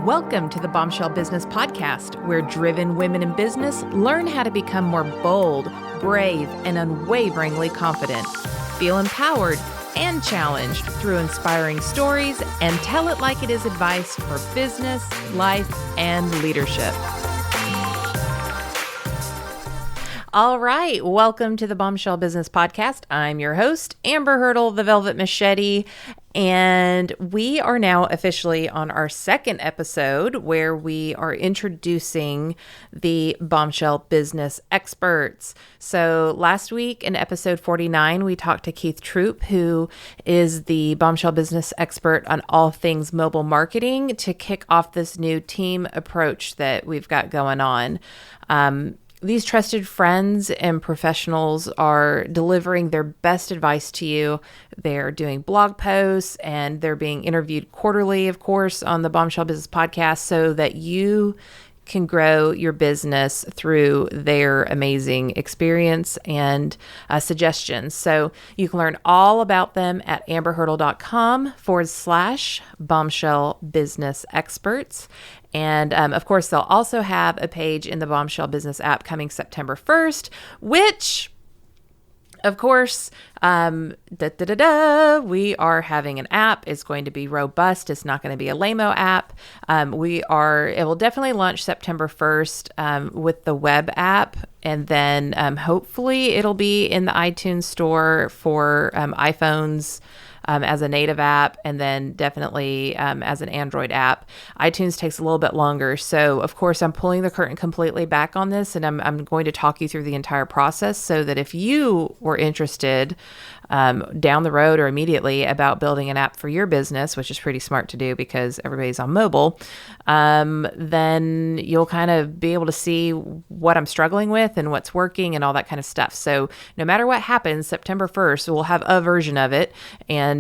Welcome to the Bombshell Business Podcast, where driven women in business learn how to become more bold, brave, and unwaveringly confident. Feel empowered and challenged through inspiring stories and tell it like it is advice for business, life, and leadership. All right, welcome to the Bombshell Business Podcast. I'm your host, Amber Hurdle, the Velvet Machete, and we are now officially on our second episode where we are introducing the Bombshell Business Experts. So last week in episode 49, we talked to Keith Troop, who is the Bombshell Business Expert on all things mobile marketing, to kick off this new team approach that we've got going on. These trusted friends and professionals are delivering their best advice to you. They're doing blog posts and they're being interviewed quarterly, of course, on the Bombshell Business Podcast so that you can grow your business through their amazing experience and suggestions. So you can learn all about them at amberhurdle.com/bombshell business experts. And of course, they'll also have a page in the Bombshell Business app coming September 1st, which, of course, we are having an app. It's going to be robust. It's not going to be a lame-o app. It will definitely launch September 1st with the web app. And then hopefully it'll be in the iTunes store for iPhones as a native app, and then definitely as an Android app. iTunes takes a little bit longer. So of course, I'm pulling the curtain completely back on this, and I'm going to talk you through the entire process so that if you were interested down the road or immediately about building an app for your business, which is pretty smart to do because everybody's on mobile, then you'll kind of be able to see what I'm struggling with and what's working and all that kind of stuff. So no matter what happens, September 1st, we'll have a version of it, and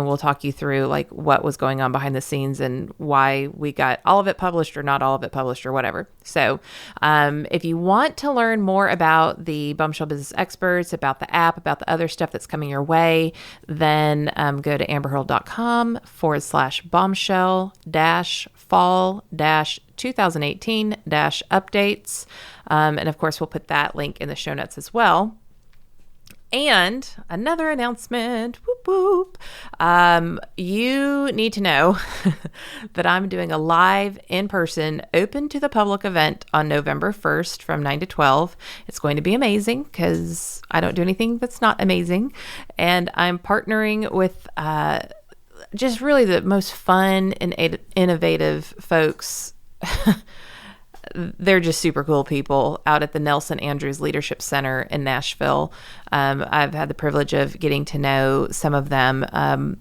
we'll talk you through like what was going on behind the scenes and why we got all of it published or not all of it published or whatever. So if you want to learn more about the Bombshell Business Experts, about the app, about the other stuff that's coming your way, then go to amberhurdle.com/bombshell-fall-2018-updates. And of course, we'll put that link in the show notes as well. And another announcement, whoop, whoop. You need to know that I'm doing a live in-person open to the public event on November 1st from 9 to 12. It's going to be amazing because I don't do anything that's not amazing. And I'm partnering with just really the most fun and innovative folks. They're just super cool people out at the Nelson Andrews Leadership Center in Nashville. I've had the privilege of getting to know some of them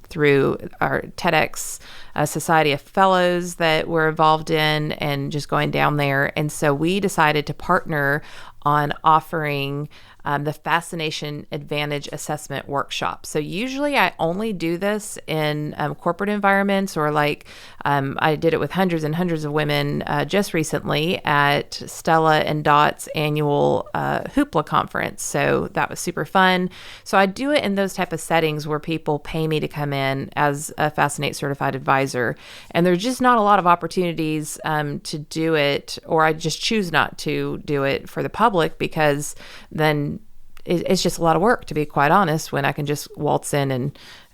through our TEDx Society of Fellows that we're involved in and just going down there. And so we decided to partner on offering the Fascination Advantage Assessment Workshop. So usually I only do this in corporate environments, or like I did it with hundreds and hundreds of women just recently at Stella and Dot's annual Hoopla conference. So that was super fun. So I do it in those type of settings where people pay me to come in as a Fascinate certified advisor. And there's just not a lot of opportunities to do it, or I just choose not to do it for the public because then it's just a lot of work, to be quite honest, when I can just waltz in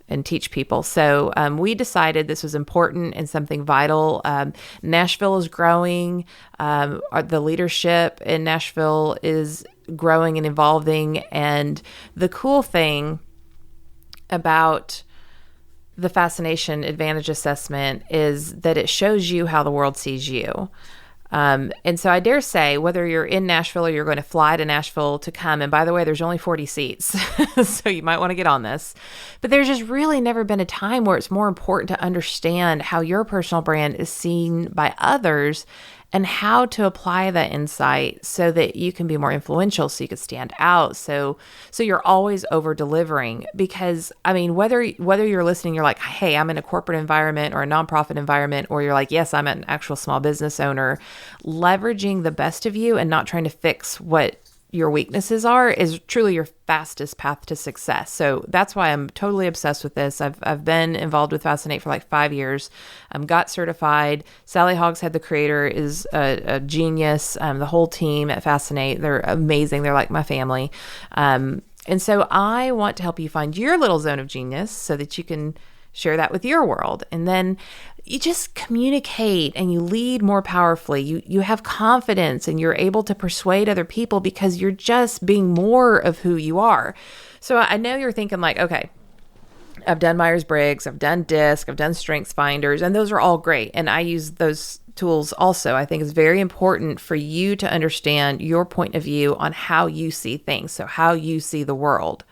and teach people. So we decided this was important and something vital. Nashville is growing. The leadership in Nashville is growing and evolving. And the cool thing about the Fascination Advantage Assessment is that it shows you how the world sees you. And so I dare say, whether you're in Nashville or you're going to fly to Nashville to come, and by the way, there's only 40 seats, so you might want to get on this, but there's just really never been a time where it's more important to understand how your personal brand is seen by others and how to apply that insight so that you can be more influential, so you can stand out. So you're always over delivering, because I mean, whether you're listening, you're like, hey, I'm in a corporate environment or a nonprofit environment, or you're like, yes, I'm an actual small business owner, leveraging the best of you and not trying to fix what your weaknesses are is truly your fastest path to success. So that's why I'm totally obsessed with this. I've been involved with Fascinate for like 5 years. Got certified. Sally Hogshead, the creator, is a genius. The whole team at Fascinate, they're amazing. They're like my family. And so I want to help you find your little zone of genius so that you can share that with your world. And then you just communicate and you lead more powerfully. You have confidence and you're able to persuade other people because you're just being more of who you are. So I know you're thinking like, okay, I've done Myers-Briggs, I've done DISC, I've done Strengths Finders, and those are all great. And I use those tools also. I think it's very important for you to understand your point of view on how you see things, so how you see the world.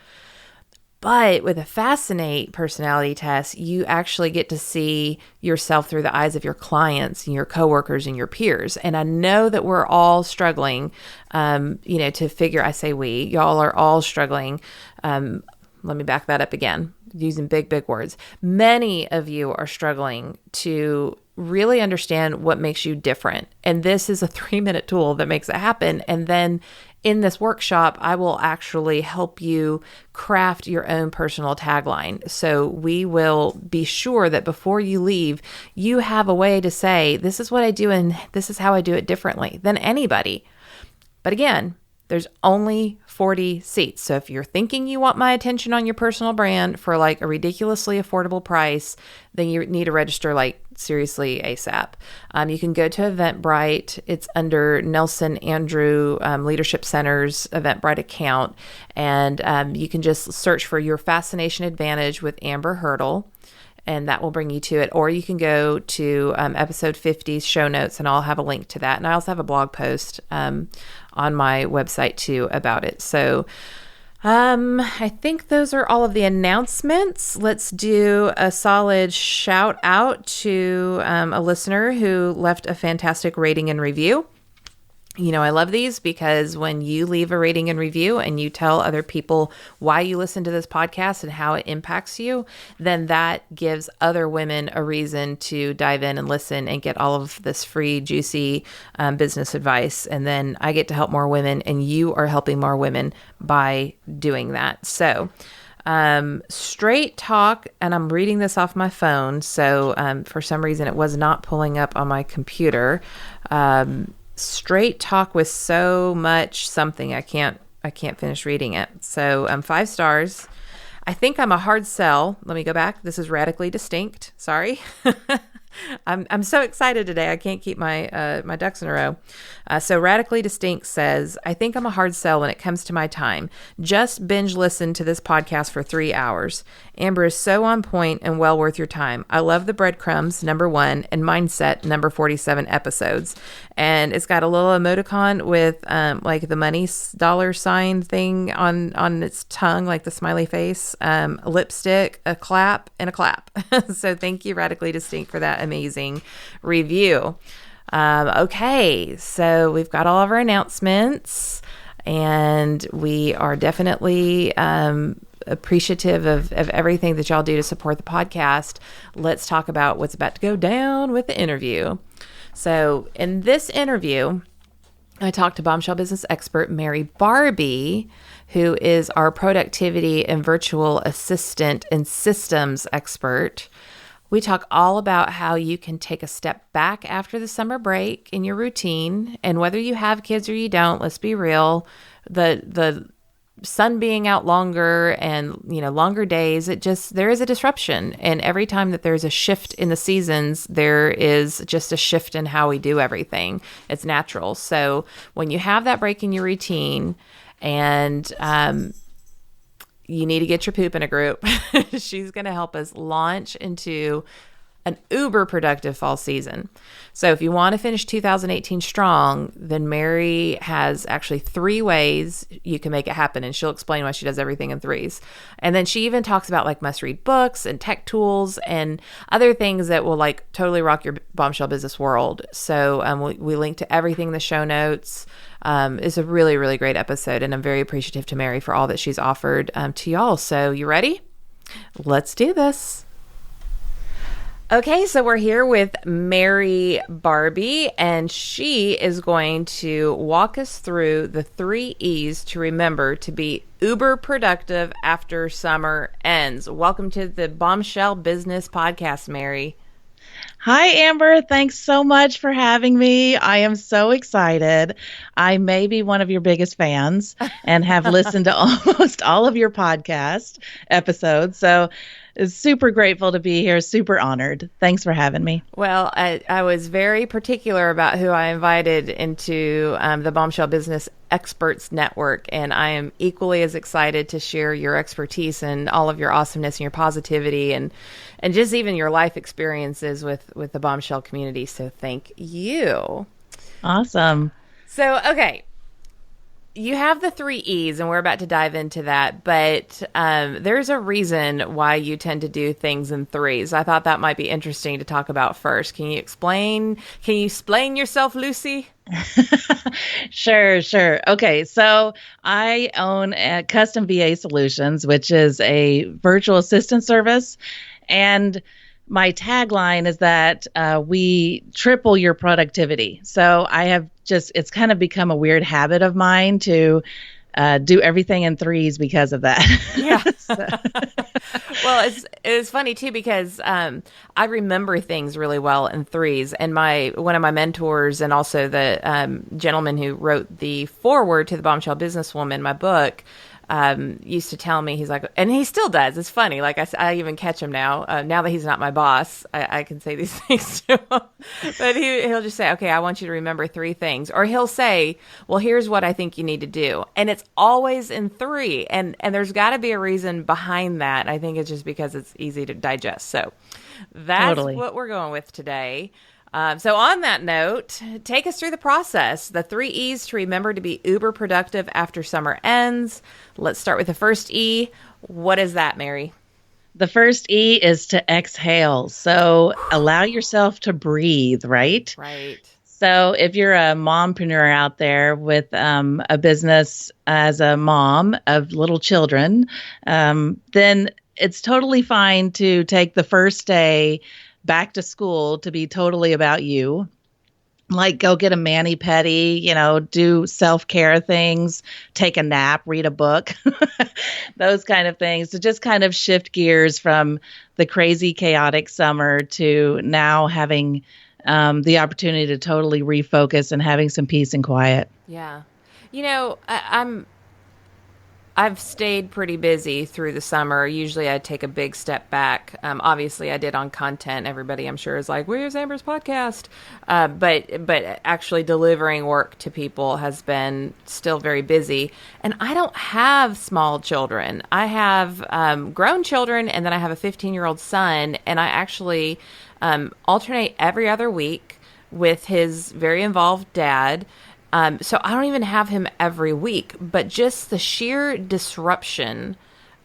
But with a Fascinate personality test, you actually get to see yourself through the eyes of your clients and your coworkers and your peers. And I know that we're all struggling, to figure, I say we, y'all are all struggling. Let me back that up again, using big words. Many of you are struggling to really understand what makes you different. And this is a 3-minute tool that makes it happen. And then in this workshop, I will actually help you craft your own personal tagline. So we will be sure that before you leave, you have a way to say, this is what I do and this is how I do it differently than anybody. But again, there's only 40 seats. So if you're thinking you want my attention on your personal brand for like a ridiculously affordable price, then you need to register like seriously ASAP. You can go to Eventbrite. It's under Nelson Andrew Leadership Center's Eventbrite account. And you can just search for your Fascination Advantage with Amber Hurdle, and that will bring you to it. Or you can go to episode 50's show notes, and I'll have a link to that. And I also have a blog post on my website too about it. So I think those are all of the announcements. Let's do a solid shout out to a listener who left a fantastic rating and review. You know, I love these because when you leave a rating and review and you tell other people why you listen to this podcast and how it impacts you, then that gives other women a reason to dive in and listen and get all of this free, juicy business advice. And then I get to help more women, and you are helping more women by doing that. So straight talk, and I'm reading this off my phone. So for some reason it was not pulling up on my computer. Straight talk with so much something. I can't finish reading it. So 5 stars. I think I'm a hard sell. Let me go back. This is radically distinct. Sorry. I'm so excited today. I can't keep my my ducks in a row. So radically distinct says, I think I'm a hard sell when it comes to my time. Just binge listen to this podcast for 3 hours. Amber is so on point and well worth your time. I love the breadcrumbs, number 1, and mindset, number 47 episodes. And it's got a little emoticon with like the money dollar sign thing on its tongue, like the smiley face, lipstick, a clap, and a clap. So thank you, Radically Distinct, for that amazing review. Okay, so we've got all of our announcements, and we are definitely appreciative of everything that y'all do to support the podcast. Let's talk about what's about to go down with the interview. So in this interview, I talked to Bombshell Business Expert Mary Barbee, who is our productivity and virtual assistant and systems expert. We talk all about how you can take a step back after the summer break in your routine. And whether you have kids or you don't, let's be real, the sun being out longer and, longer days, there is a disruption. And every time that there's a shift in the seasons, there is just a shift in how we do everything. It's natural. So when you have that break in your routine and, you need to get your poop in a group. She's going to help us launch into an uber productive fall season. So if you want to finish 2018 strong, then Mary has actually 3 ways you can make it happen. And she'll explain why she does everything in 3s. And then she even talks about like must-read books and tech tools and other things that will like totally rock your bombshell business world. So we link to everything in the show notes. It's a really, really great episode. And I'm very appreciative to Mary for all that she's offered to y'all. So you ready? Let's do this. Okay, so we're here with Mary Barbee, and she is going to walk us through the 3 E's to remember to be uber productive after summer ends. Welcome to the Bombshell Business Podcast, Mary. Hi, Amber. Thanks so much for having me. I am so excited. I may be one of your biggest fans and have listened to almost all of your podcast episodes. So super grateful to be here. Super honored. Thanks for having me. Well, I was very particular about who I invited into the Bombshell Business Experts Network, and I am equally as excited to share your expertise and all of your awesomeness and your positivity and just even your life experiences with the Bombshell community. So thank you. Awesome. So, okay. You have the 3 E's, and we're about to dive into that, but there's a reason why you tend to do things in threes. I thought that might be interesting to talk about first. Can you explain yourself, Lucy? Sure. Okay, so I own Custom VA Solutions, which is a virtual assistant service, and my tagline is that we triple your productivity. So I have it's kind of become a weird habit of mine to do everything in threes because of that. Yeah. Well, it's funny too because I remember things really well in threes, and one of my mentors and also the gentleman who wrote the foreword to the Bombshell Businesswoman, my book, used to tell me, he's like, and he still does. It's funny. Like I even catch him now. Now that he's not my boss, I can say these things to him. But he'll just say, okay, I want you to remember 3 things. Or he'll say, well, here's what I think you need to do. And it's always in 3. And there's got to be a reason behind that. I think it's just because it's easy to digest. So that's Totally. what we're going with today. So on that note, take us through the process. The 3 E's to remember to be uber productive after summer ends. Let's start with the first E. What is that, Mary? The first E is to exhale. So allow yourself to breathe, right? Right. So if you're a mompreneur out there with a business as a mom of little children, then it's totally fine to take the first day back to school to be totally about you. Like go get a mani-pedi, do self-care things, take a nap, read a book, those kind of things to just kind of shift gears from the crazy, chaotic summer to now having the opportunity to totally refocus and having some peace and quiet. Yeah. I've stayed pretty busy through the summer. Usually I take a big step back. Obviously I did on content. Everybody I'm sure is like, where's Amber's podcast? But actually delivering work to people has been still very busy. And I don't have small children. I have grown children, and then I have a 15-year-old son, and I actually alternate every other week with his very involved dad. So I don't even have him every week, but just the sheer disruption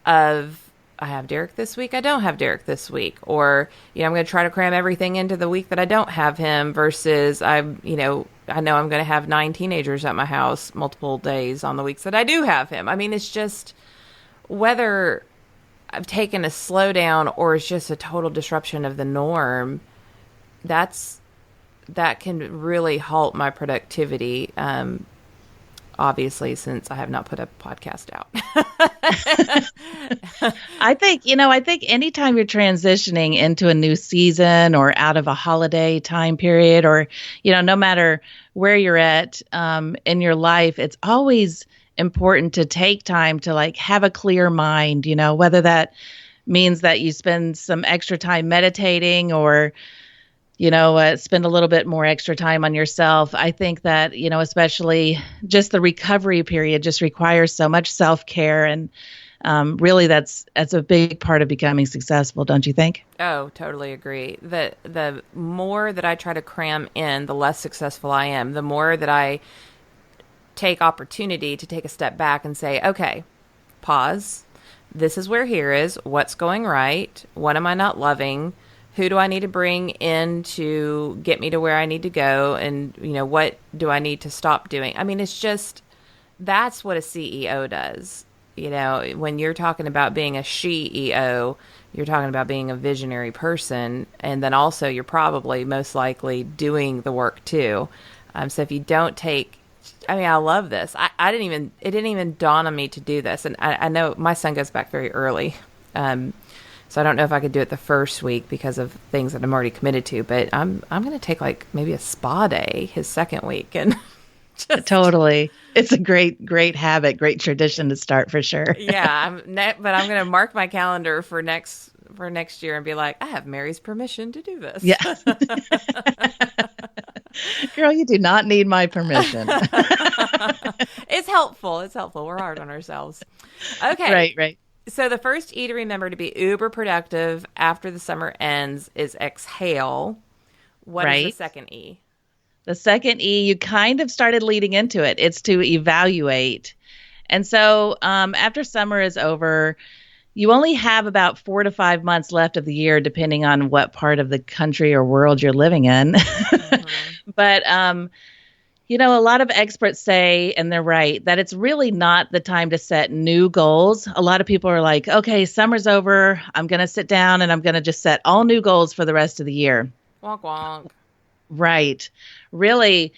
of I have Derek this week, I don't have Derek this week, or, I'm going to try to cram everything into the week that I don't have him versus I know I'm going to have 9 teenagers at my house multiple days on the weeks that I do have him. I mean, it's just whether I've taken a slowdown or it's just a total disruption of the norm, that can really halt my productivity, obviously, since I have not put a podcast out. I think anytime you're transitioning into a new season or out of a holiday time period or, no matter where you're at in your life, it's always important to take time to have a clear mind, whether that means that you spend some extra time meditating or spend a little bit more extra time on yourself. I think that, especially just the recovery period just requires so much self-care. And really that's a big part of becoming successful, don't you think? Oh, totally agree. The more that I try to cram in, the less successful I am. The more that I take opportunity to take a step back and say, okay, pause. This is where here is. What's going right? What am I not loving? Who do I need to bring in to get me to where I need to go? And, what do I need to stop doing? I mean, it's just, that's what a CEO does. When you're talking about being a she-EO, you're talking about being a visionary person. And then also you're probably most likely doing the work too. So if you don't take, I mean, I love this. It didn't even dawn on me to do this. And I know my son goes back very early. So I don't know if I could do it the first week because of things that I'm already committed to, but I'm going to take like maybe a spa day his second week. And totally. It's a great habit, great tradition to start for sure. Yeah. But I'm going to mark my calendar for next year and be like, I have Mary's permission to do this. Yeah. Girl, you do not need my permission. It's helpful. We're hard on ourselves. Okay. Right. So the first E to remember to be uber productive after the summer ends is exhale. What is the second E? The second E, you kind of started leading into it. It's to evaluate. And so after summer is over, you only have about 4 to 5 months left of the year, depending on what part of the country or world you're living in. Mm-hmm. But a lot of experts say, and they're right, that it's really not the time to set new goals. A lot of people are like, okay, summer's over. I'm going to sit down and I'm going to just set all new goals for the rest of the year. Wonk, wonk. Right. Really,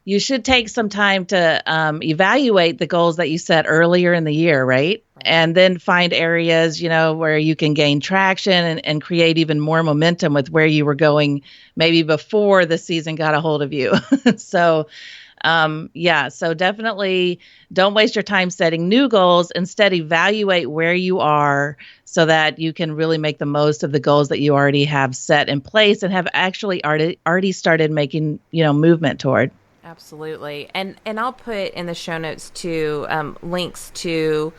you should take some time to evaluate the goals that you set earlier in the year, right? And then find areas, where you can gain traction and create even more momentum with where you were going maybe before the season got a hold of you. So definitely don't waste your time setting new goals. Instead, evaluate where you are so that you can really make the most of the goals that you already have set in place and have actually already started making, movement toward. Absolutely. And I'll put in the show notes too, links to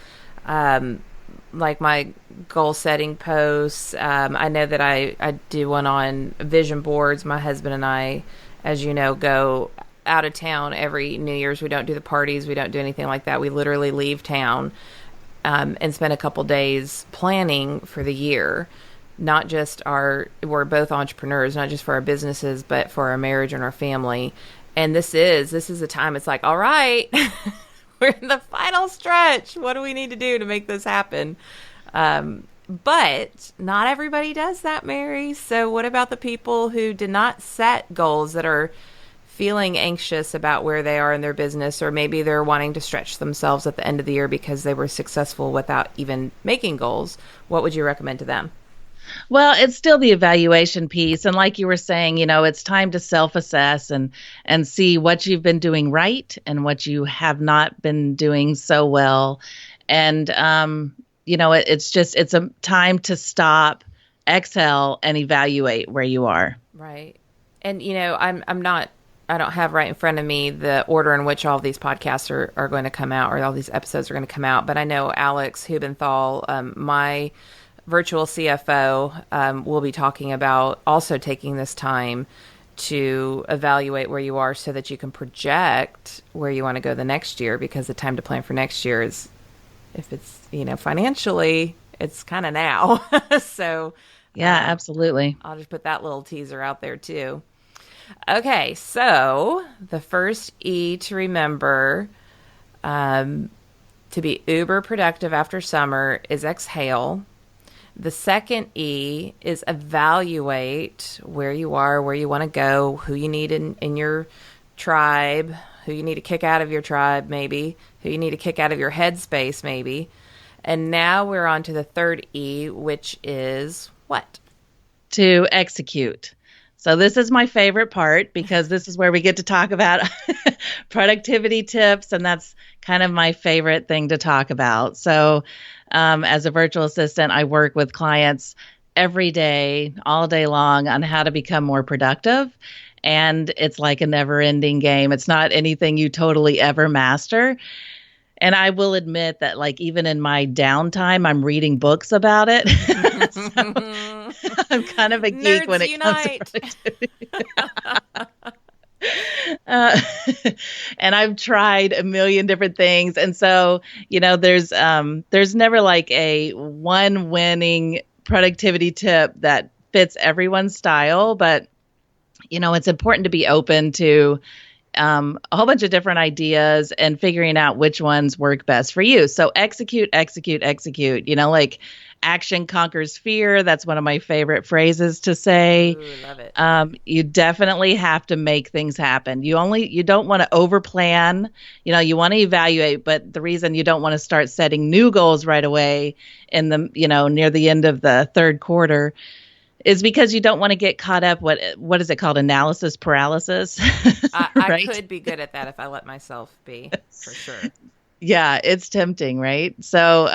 like my goal setting posts. I know that I do one on vision boards. My husband and I, as you know, go out of town every New Year's. We don't do the parties. We don't do anything like that. We literally leave town and spend a couple days planning for the year. We're both entrepreneurs, not just for our businesses, but for our marriage and our family. And this is a time it's like, all right, we're in the final stretch. What do we need to do to make this happen? But not everybody does that, Mary. So what about the people who did not set goals, that are feeling anxious about where they are in their business, or maybe they're wanting to stretch themselves at the end of the year because they were successful without even making goals? What would you recommend to them? Well, it's still the evaluation piece. And like you were saying, it's time to self-assess and see what you've been doing right and what you have not been doing so well. And, it's a time to stop, exhale, and evaluate where you are. Right. And, I don't have right in front of me the order in which all of these podcasts are going to come out, or all these episodes are going to come out. But I know Alex Hubenthal, my virtual CFO, will be talking about also taking this time to evaluate where you are so that you can project where you want to go the next year, because the time to plan for next year is, if it's, financially, it's kind of now. So yeah, absolutely. I'll just put that little teaser out there too. Okay. So the first E to remember, to be uber productive after summer, is exhale. The second E is evaluate where you are, where you want to go, who you need in your tribe, who you need to kick out of your tribe, maybe, who you need to kick out of your headspace, maybe. And now we're on to the third E, which is what? To execute. So this is my favorite part, because this is where we get to talk about productivity tips, and that's kind of my favorite thing to talk about. So as a virtual assistant, I work with clients every day, all day long, on how to become more productive. And it's like a never-ending game. It's not anything you totally ever master. And I will admit that, like, even in my downtime, I'm reading books about it. So I'm kind of a geek Nerds when it unite. comes to productivity. And I've tried a million different things. And so, there's never like a one winning productivity tip that fits everyone's style. But, it's important to be open to a whole bunch of different ideas and figuring out which ones work best for you. So execute. action conquers fear. That's one of my favorite phrases to say. Ooh, love it. You definitely have to make things happen. You don't want to overplan. You want to evaluate, but the reason you don't want to start setting new goals right away in the, near the end of the third quarter is because you don't want to get caught up. What is it called? Analysis paralysis. I Right? could be good at that if I let myself be, for sure. Yeah, it's tempting, right? So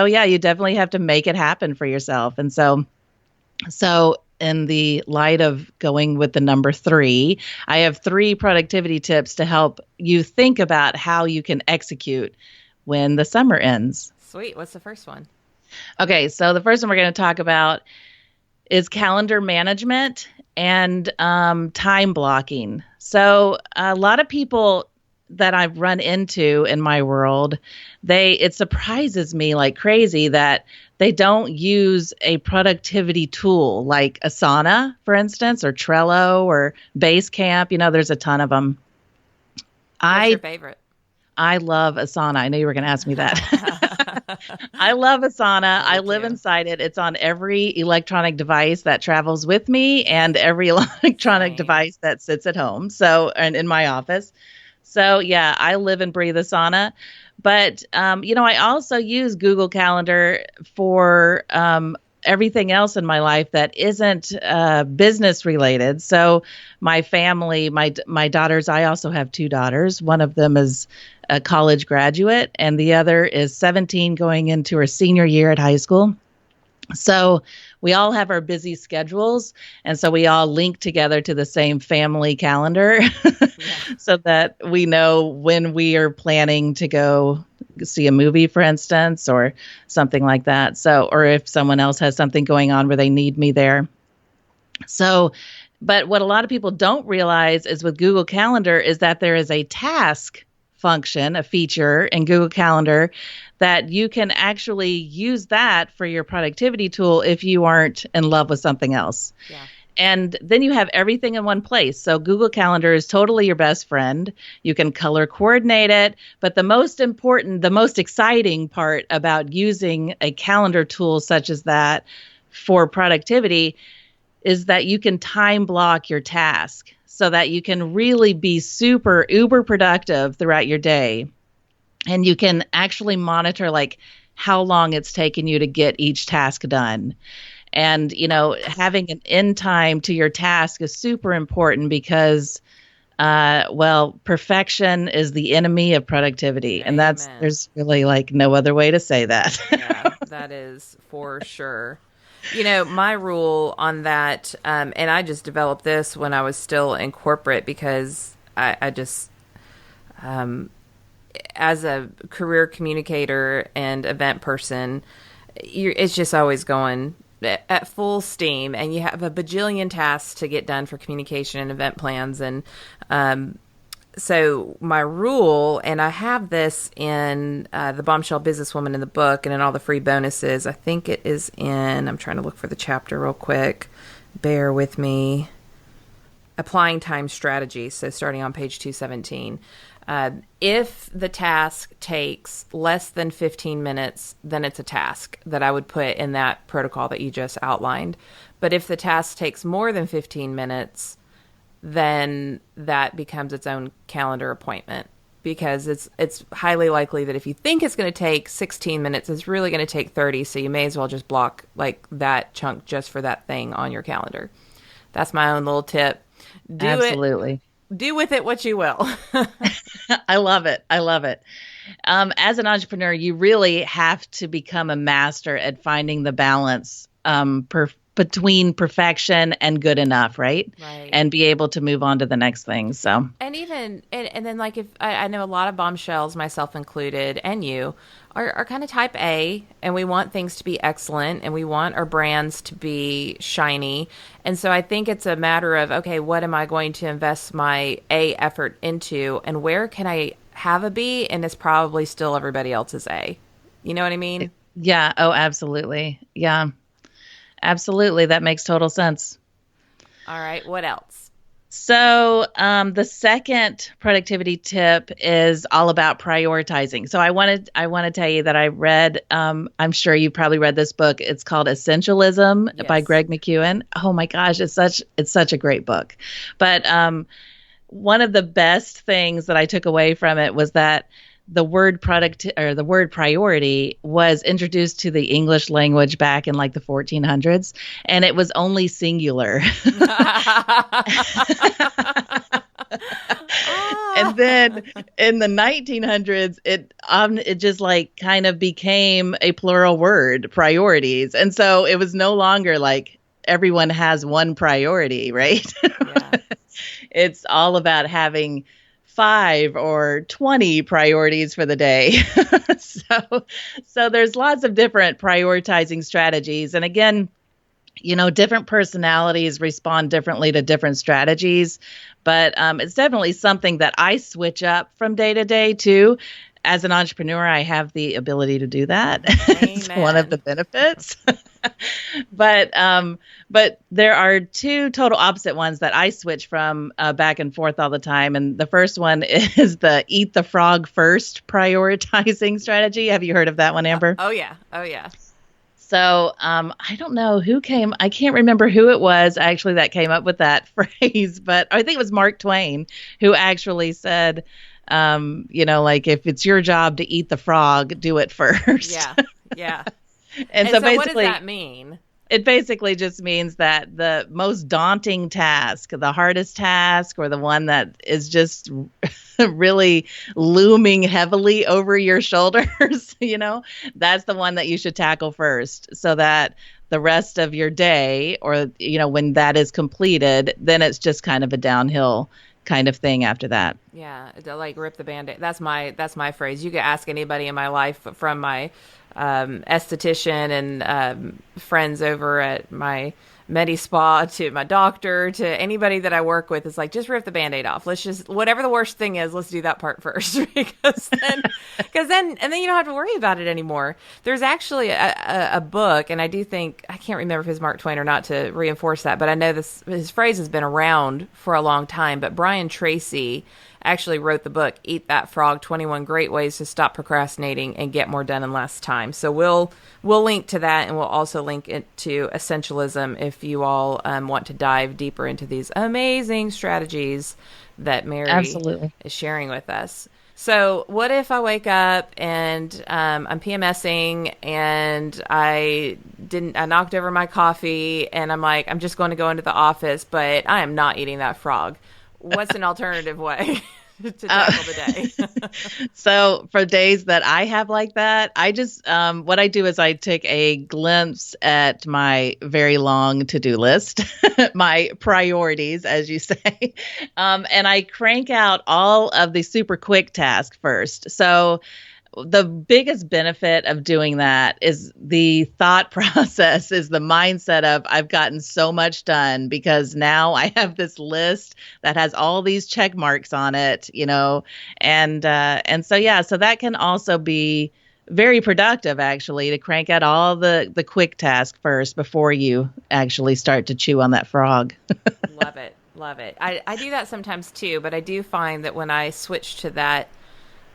yeah, you definitely have to make it happen for yourself. And so in the light of going with the number 3, I have 3 productivity tips to help you think about how you can execute when the summer ends. Sweet. What's the first one? Okay, so the first one we're going to talk about is calendar management and time blocking. So a lot of people that I've run into in my world, it surprises me like crazy that they don't use a productivity tool like Asana, for instance, or Trello or Basecamp. There's a ton of them. What's your favorite? I love Asana. I knew you were going to ask me that. I love Asana. I live inside it. It's on every electronic device that travels with me and every electronic device that sits at home. And in my office. So yeah, I live and breathe Asana. But, I also use Google Calendar for everything else in my life that isn't business related. So my family, my daughters, I also have 2 daughters. One of them is a college graduate and the other is 17 going into her senior year at high school. So we all have our busy schedules, and so we all link together to the same family calendar so that we know when we are planning to go see a movie, for instance, or something like that. So, or if someone else has something going on where they need me there. So, but what a lot of people don't realize is with Google Calendar is that there is a task function, a feature in Google Calendar that you can actually use that for your productivity tool if you aren't in love with something else. Yeah. And then you have everything in one place. So Google Calendar is totally your best friend. You can color coordinate it. But the most important, the most exciting part about using a calendar tool such as that for productivity is that you can time block your task so that you can really be super uber productive throughout your day. And you can actually monitor like how long it's taken you to get each task done. And, having an end time to your task is super important because, perfection is the enemy of productivity. Amen. And there's really like no other way to say that. Yeah, that is for sure. My rule on that, and I just developed this when I was still in corporate because I just, as a career communicator and event person, it's just always going at full steam, and you have a bajillion tasks to get done for communication and event plans. And so my rule, and I have this in the Bombshell Businesswoman in the book and in all the free bonuses. I think it is I'm trying to look for the chapter real quick. Bear with me. Applying time strategy. So starting on page 217. If the task takes less than 15 minutes, then it's a task that I would put in that protocol that you just outlined. But if the task takes more than 15 minutes, then that becomes its own calendar appointment, because it's highly likely that if you think it's going to take 16 minutes, it's really going to take 30. So you may as well just block like that chunk just for that thing on your calendar. That's my own little tip. Absolutely. Do with it what you will. I love it. I love it. As an entrepreneur, you really have to become a master at finding the balance between perfection and good enough, right? Right. And be able to move on to the next thing. So, and even and then like if I know a lot of bombshells, myself included, and you are kind of type A, and we want things to be excellent, and we want our brands to be shiny. And so I think it's a matter of, okay, what am I going to invest my A effort into, and where can I have a B, and it's probably still everybody else's A. You know what I mean? Yeah. Oh, absolutely. Yeah. Absolutely. That makes total sense. All right. What else? So the second productivity tip is all about prioritizing. So I want to tell you that I read. I'm sure you probably read this book. It's called Essentialism by Yes. Greg Mcewan. Oh my gosh, it's such a great book. But one of the best things that I took away from it was that the word product or the word priority was introduced to the English language back in like the 1400s, and it was only singular. And then in the 1900s, it just like kind of became a plural word, priorities. And so it was no longer like everyone has one priority, right? Yeah. It's all about having 5 or 20 priorities for the day. So there's lots of different prioritizing strategies. And again, different personalities respond differently to different strategies, but it's definitely something that I switch up from day to day too. As an entrepreneur, I have the ability to do that. It's one of the benefits. But there are two total opposite ones that I switch from back and forth all the time. And the first one is the eat the frog first prioritizing strategy. Have you heard of that one, Amber? Oh yeah. Oh yeah. So I don't know I can't remember who it was actually that came up with that phrase, but I think it was Mark Twain who actually said, like if it's your job to eat the frog, do it first. Yeah. Yeah. And so what does basically, that mean? it basically just means that the most daunting task, the hardest task, or the one that is just really looming heavily over your shoulders, that's the one that you should tackle first, so that the rest of your day, or, when that is completed, then it's just kind of a downhill kind of thing after that. Yeah, like rip the Band-Aid. That's my phrase. You could ask anybody in my life, from my esthetician and friends over at my Medi Spa to my doctor to anybody that I work with. It's like, just rip the Band-Aid off. Let's just, whatever the worst thing is, let's do that part first, because then you don't have to worry about it anymore. There's actually a book, and I do think, I can't remember if it's Mark Twain or not to reinforce that, but I know his phrase has been around for a long time. But Brian Tracy actually wrote the book Eat That Frog, 21 Great Ways to Stop Procrastinating and Get More Done in Less Time. So we'll link to that, and we'll also link it to Essentialism if you all want to dive deeper into these amazing strategies that Mary Absolutely is sharing with us. So what if I wake up and I'm PMSing and I knocked over my coffee and I'm like, I'm just going to go into the office, but I am not eating that frog. What's an alternative way to tackle the day? So for days that I have like that, I just, what I do is I take a glimpse at my very long to-do list, my priorities, as you say, and I crank out all of the super quick tasks first. So the biggest benefit of doing that is the thought process, is the mindset of I've gotten so much done because now I have this list that has all these check marks on it, and so that can also be very productive, actually, to crank out all the quick tasks first before you actually start to chew on that frog. Love it. Love it. I do that sometimes too, but I do find that when I switch to that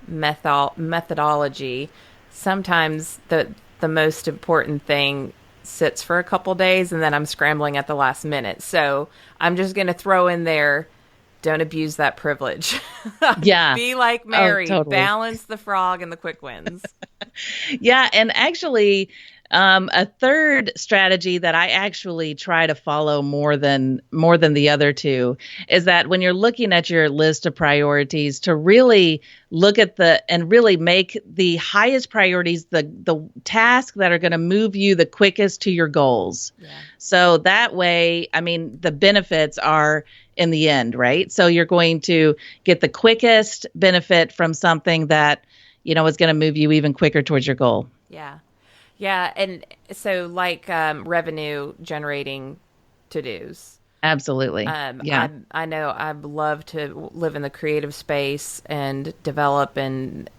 methodology, sometimes the most important thing sits for a couple days, and then I'm scrambling at the last minute. So I'm just going to throw in there, don't abuse that privilege. Yeah. Be like Mary. Oh, totally. Balance the frog and the quick wins. Yeah. And actually, a third strategy that I actually try to follow more than the other two is that when you're looking at your list of priorities, to really look at and really make the highest priorities the tasks that are going to move you the quickest to your goals. Yeah. So that way, the benefits are in the end, right? So you're going to get the quickest benefit from something that, is going to move you even quicker towards your goal. Yeah. Yeah, and so like revenue generating to-dos. Absolutely. Yeah. I know I'd love to live in the creative space and develop and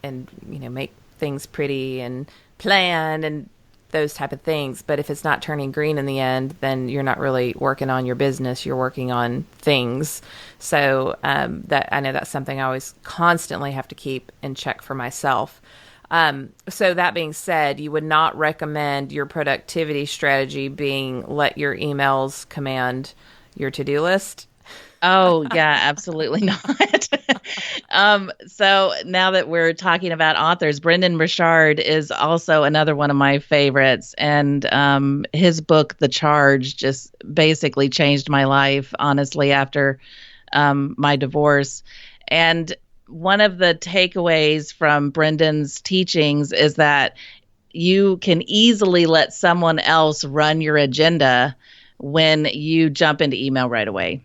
make things pretty and plan and those type of things. But if it's not turning green in the end, then you're not really working on your business. You're working on things. So that I know that's something I always constantly have to keep in check for myself. So that being said, you would not recommend your productivity strategy being let your emails command your to-do list? Oh, yeah, absolutely not. So now that we're talking about authors, Brendan Burchard is also another one of my favorites. And his book, The Charge, just basically changed my life, honestly, after my divorce. And one of the takeaways from Brendan's teachings is that you can easily let someone else run your agenda when you jump into email right away.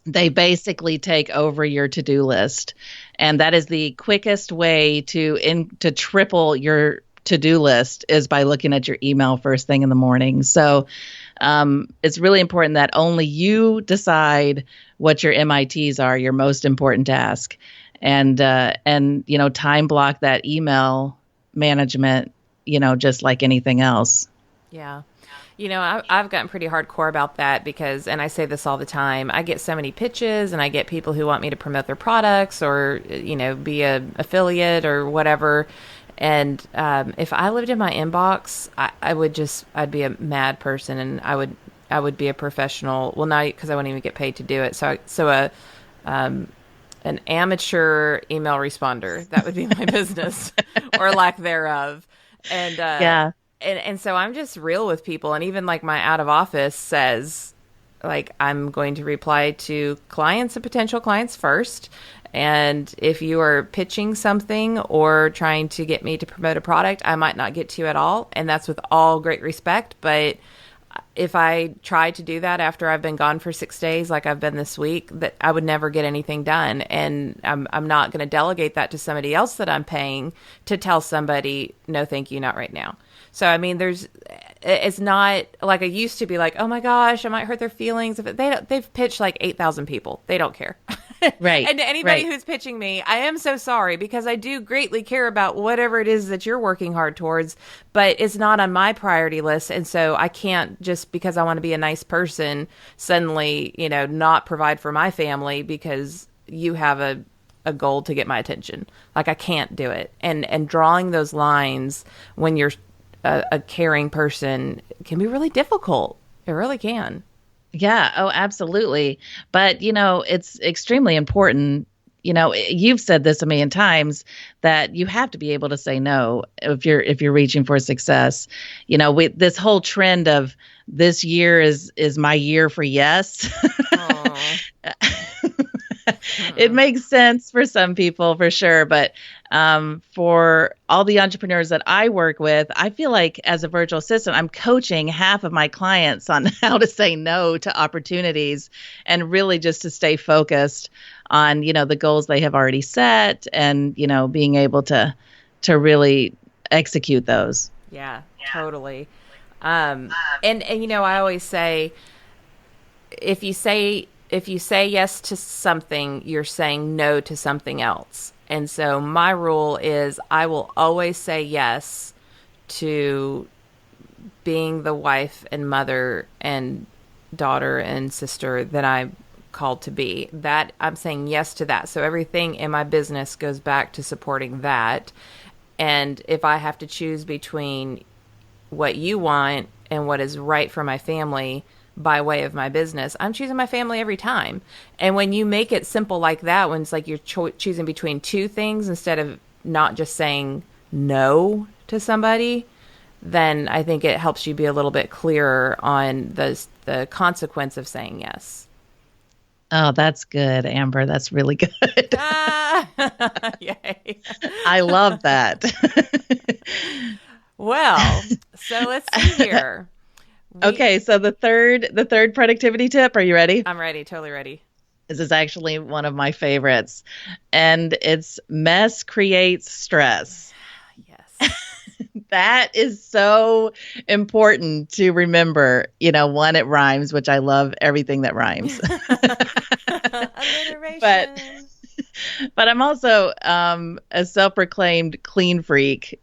They basically take over your to-do list. And that is the quickest way to triple your to-do list is by looking at your email first thing in the morning. So it's really important that only you decide what your MITs are, your most important task. And time block that email management, just like anything else. Yeah. I've gotten pretty hardcore about that because, and I say this all the time, I get so many pitches and I get people who want me to promote their products or, be a affiliate or whatever. And if I lived in my inbox, I'd be a mad person and I would be a professional. Well, not because I wouldn't even get paid to do it. So an amateur email responder, that would be my business or lack thereof. And, yeah. And so I'm just real with people. And even like my out of office says, like, I'm going to reply to clients and potential clients first. And if you are pitching something or trying to get me to promote a product, I might not get to you at all. And that's with all great respect. But if I try to do that after I've been gone for 6 days, like I've been this week, that I would never get anything done. And I'm not going to delegate that to somebody else that I'm paying to tell somebody, no, thank you, not right now. So, I mean, it's not like I used to be like, oh my gosh, I might hurt their feelings. They've pitched like 8,000 people. They don't care. Right. And to anybody who's pitching me, I am so sorry because I do greatly care about whatever it is that you're working hard towards, but it's not on my priority list. And so I can't just because I want to be a nice person suddenly, not provide for my family because you have a goal to get my attention. Like I can't do it. And drawing those lines when you're a caring person can be really difficult. It really can. Yeah. Oh, absolutely. But, it's extremely important. You've said this a million times that you have to be able to say no if you're reaching for success. This whole trend of this year is my year for yes. It makes sense for some people for sure. But for all the entrepreneurs that I work with, I feel like as a virtual assistant, I'm coaching half of my clients on how to say no to opportunities and really just to stay focused on, the goals they have already set and, being able to really execute those. Yeah, totally. And I always say, if you say yes to something, you're saying no to something else. And so my rule is I will always say yes to being the wife and mother and daughter and sister that I'm called to be. That I'm saying yes to that. So everything in my business goes back to supporting that. And if I have to choose between what you want and what is right for my family, by way of my business, I'm choosing my family every time. And when you make it simple like that, when it's like you're choosing between two things instead of not just saying no to somebody, then I think it helps you be a little bit clearer on the consequence of saying yes. Oh, that's good, Amber. That's really good. Yay. I love that. Well, so let's see here. Okay, so the third productivity tip, are you ready? I'm ready, totally ready. This is actually one of my favorites, and it's mess creates stress. Yes. That is so important to remember. One, it rhymes, which I love everything that rhymes. Alliteration. But I'm also a self-proclaimed clean freak,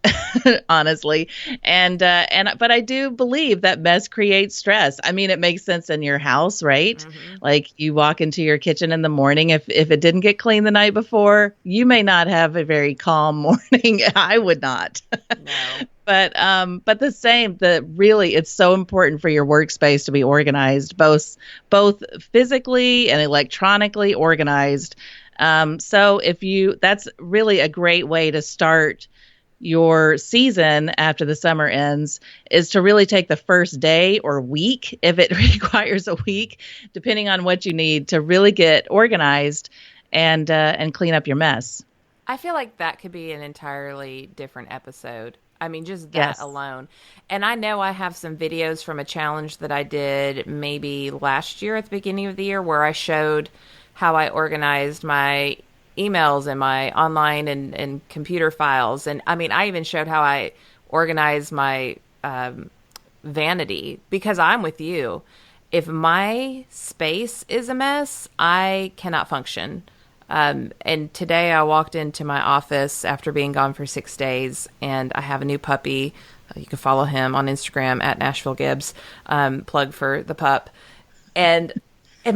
honestly. But I do believe that mess creates stress. I mean, it makes sense in your house, right? Mm-hmm. Like you walk into your kitchen in the morning. If it didn't get clean the night before, you may not have a very calm morning. I would not. No. But the same, the really, it's so important for your workspace to be organized, both physically and electronically organized. So that's really a great way to start your season after the summer ends, is to really take the first day or week, if it requires a week, depending on what you need, to really get organized and clean up your mess. I feel like that could be an entirely different episode. I mean, just that Yes. alone. And I know I have some videos from a challenge that I did maybe last year at the beginning of the year where I showed how I organized my emails and my online and computer files. And I mean, I even showed how I organize my vanity, because I'm with you. If my space is a mess, I cannot function. And today I walked into my office after being gone for 6 days, and I have a new puppy. You can follow him on Instagram at Nashville Gibbs. Plug for the pup. And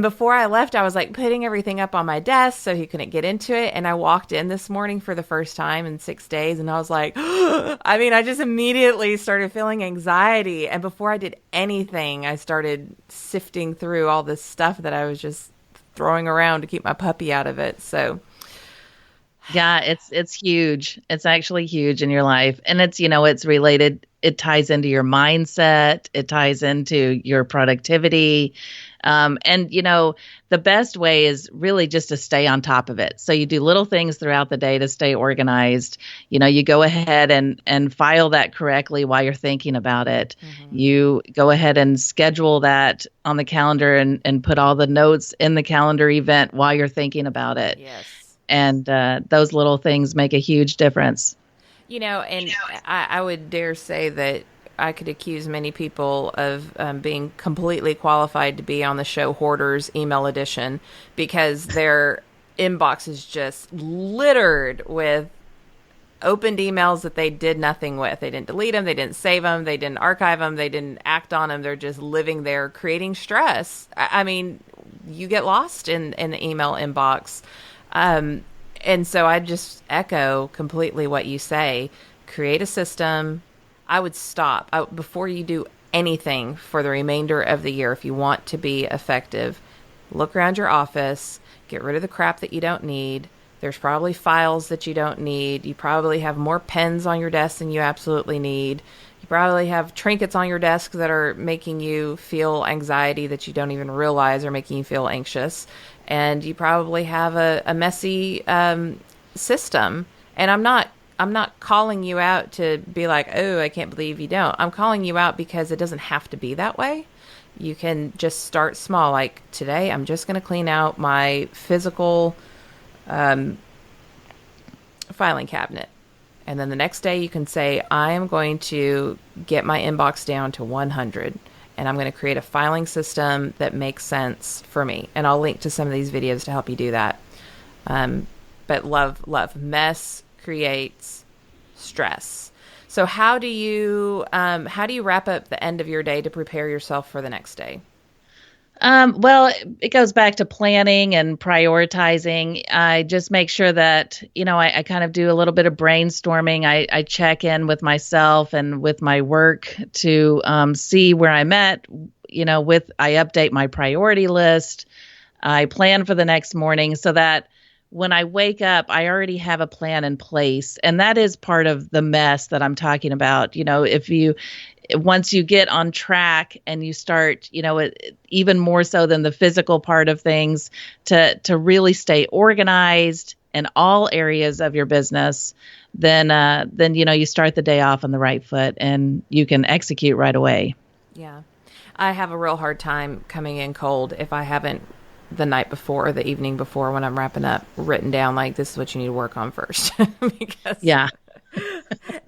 before I left, I was like putting everything up on my desk so he couldn't get into it. And I walked in this morning for the first time in 6 days, and I was like, I mean, I just immediately started feeling anxiety. And before I did anything, I started sifting through all this stuff that I was just throwing around to keep my puppy out of it. So Yeah, it's huge. It's actually huge in your life. And it's related. It ties into your mindset. It ties into your productivity. And the best way is really just to stay on top of it. So you do little things throughout the day to stay organized. You go ahead and file that correctly while you're thinking about it. mm-hmm. You go ahead and schedule that on the calendar and put all the notes in the calendar event while you're thinking about it. Yes. And those little things make a huge difference. And I would dare say that I could accuse many people of being completely qualified to be on the show Hoarders Email Edition, because their inbox is just littered with opened emails that they did nothing with. They didn't delete them. They didn't save them. They didn't archive them. They didn't act on them. They're just living there, creating stress. I mean, you get lost in the email inbox. And so I just echo completely what you say. Create a system. I would stop before you do anything for the remainder of the year. If you want to be effective, look around your office, get rid of the crap that you don't need. There's probably files that you don't need. You probably have more pens on your desk than you absolutely need. You probably have trinkets on your desk that are making you feel anxiety that you don't even realize are making you feel anxious. And you probably have a messy system. And I'm not calling you out to be like, oh, I can't believe you don't. I'm calling you out because it doesn't have to be that way. You can just start small. Like today, I'm just going to clean out my physical filing cabinet. And then the next day you can say, I am going to get my inbox down to 100. And I'm going to create a filing system that makes sense for me. And I'll link to some of these videos to help you do that. But love. Mess creates stress. So how do you wrap up the end of your day to prepare yourself for the next day? Well, it goes back to planning and prioritizing. I just make sure that, I kind of do a little bit of brainstorming. I check in with myself and with my work to see where I'm at. I update my priority list. I plan for the next morning so that when I wake up, I already have a plan in place. And that is part of the mess that I'm talking about. Once you get on track and you start, even more so than the physical part of things, to really stay organized in all areas of your business, then you start the day off on the right foot and you can execute right away. Yeah. I have a real hard time coming in cold if I haven't the night before or the evening before, when I'm wrapping up, written down like, this is what you need to work on first. Because yeah.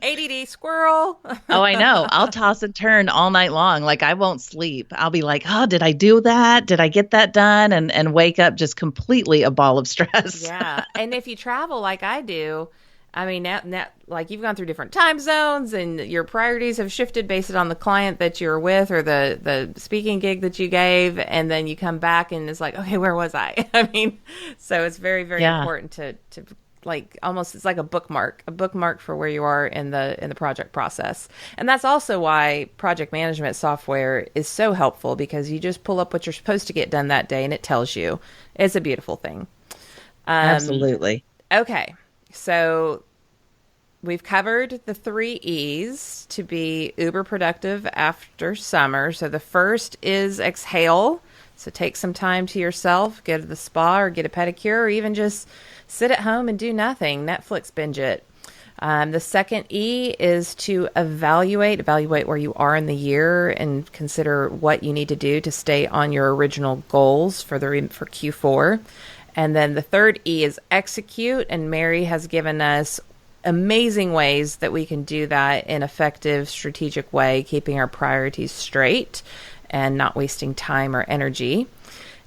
ADD squirrel. Oh, I know. I'll toss and turn all night long. Like I won't sleep. I'll be like, oh, did I do that? Did I get that done? And wake up just completely a ball of stress. Yeah. And if you travel like I do, I mean, now, like you've gone through different time zones and your priorities have shifted based on the client that you're with or the speaking gig that you gave. And then you come back and it's like, okay, where was I? I mean, so it's very, very important to like almost, it's like a bookmark for where you are in the project process. And that's also why project management software is so helpful, because you just pull up what you're supposed to get done that day and it tells you. It's a beautiful thing. Absolutely. Okay. So we've covered the 3 E's to be uber productive after summer. So the first is exhale. So take some time to yourself, go to the spa or get a pedicure, or even just sit at home and do nothing. Netflix binge it. The second E is to evaluate where you are in the year and consider what you need to do to stay on your original goals for Q4. And then the third E is execute. And Mary has given us amazing ways that we can do that in effective, strategic way, keeping our priorities straight and not wasting time or energy.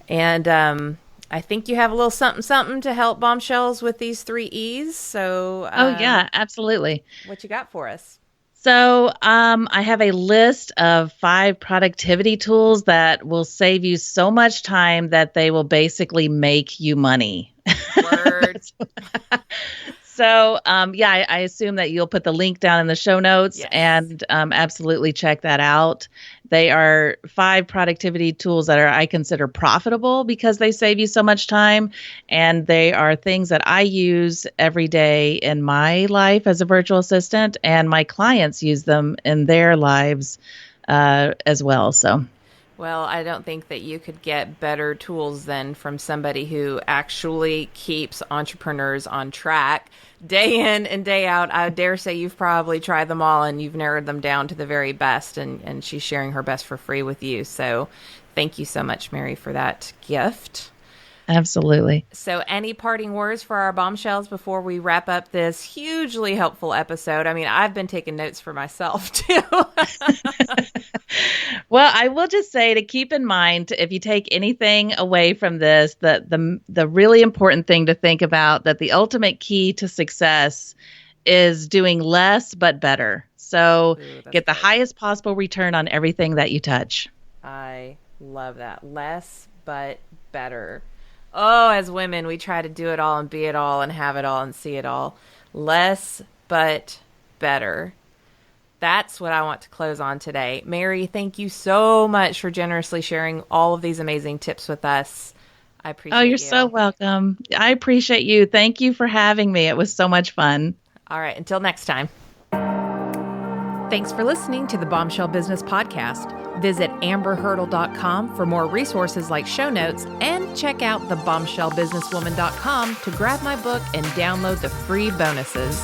And I think you have a little something to help bombshells with these 3 E's. So, yeah, absolutely. What you got for us? So I have a list of 5 productivity tools that will save you so much time that they will basically make you money. Word. So, I assume that you'll put the link down in the show notes. Yes. And absolutely check that out. They are 5 productivity tools that I consider profitable because they save you so much time. And they are things that I use every day in my life as a virtual assistant, and my clients use them in their lives as well. So. Well, I don't think that you could get better tools than from somebody who actually keeps entrepreneurs on track day in and day out. I dare say you've probably tried them all and you've narrowed them down to the very best, and she's sharing her best for free with you. So thank you so much, Mary, for that gift. Absolutely. So any parting words for our bombshells before we wrap up this hugely helpful episode? I mean, I've been taking notes for myself too. Well, I will just say to keep in mind, if you take anything away from this, the really important thing to think about, that the ultimate key to success is doing less but better. So get the highest possible return on everything that you touch. I love that. Less but better. Oh, as women, we try to do it all and be it all and have it all and see it all. Less but better. That's what I want to close on today. Mary, thank you so much for generously sharing all of these amazing tips with us. I appreciate you. Oh, you're so welcome. I appreciate you. Thank you for having me. It was so much fun. All right. Until next time. Thanks for listening to the Bombshell Business Podcast. Visit amberhurdle.com for more resources like show notes, and check out thebombshellbusinesswoman.com to grab my book and download the free bonuses.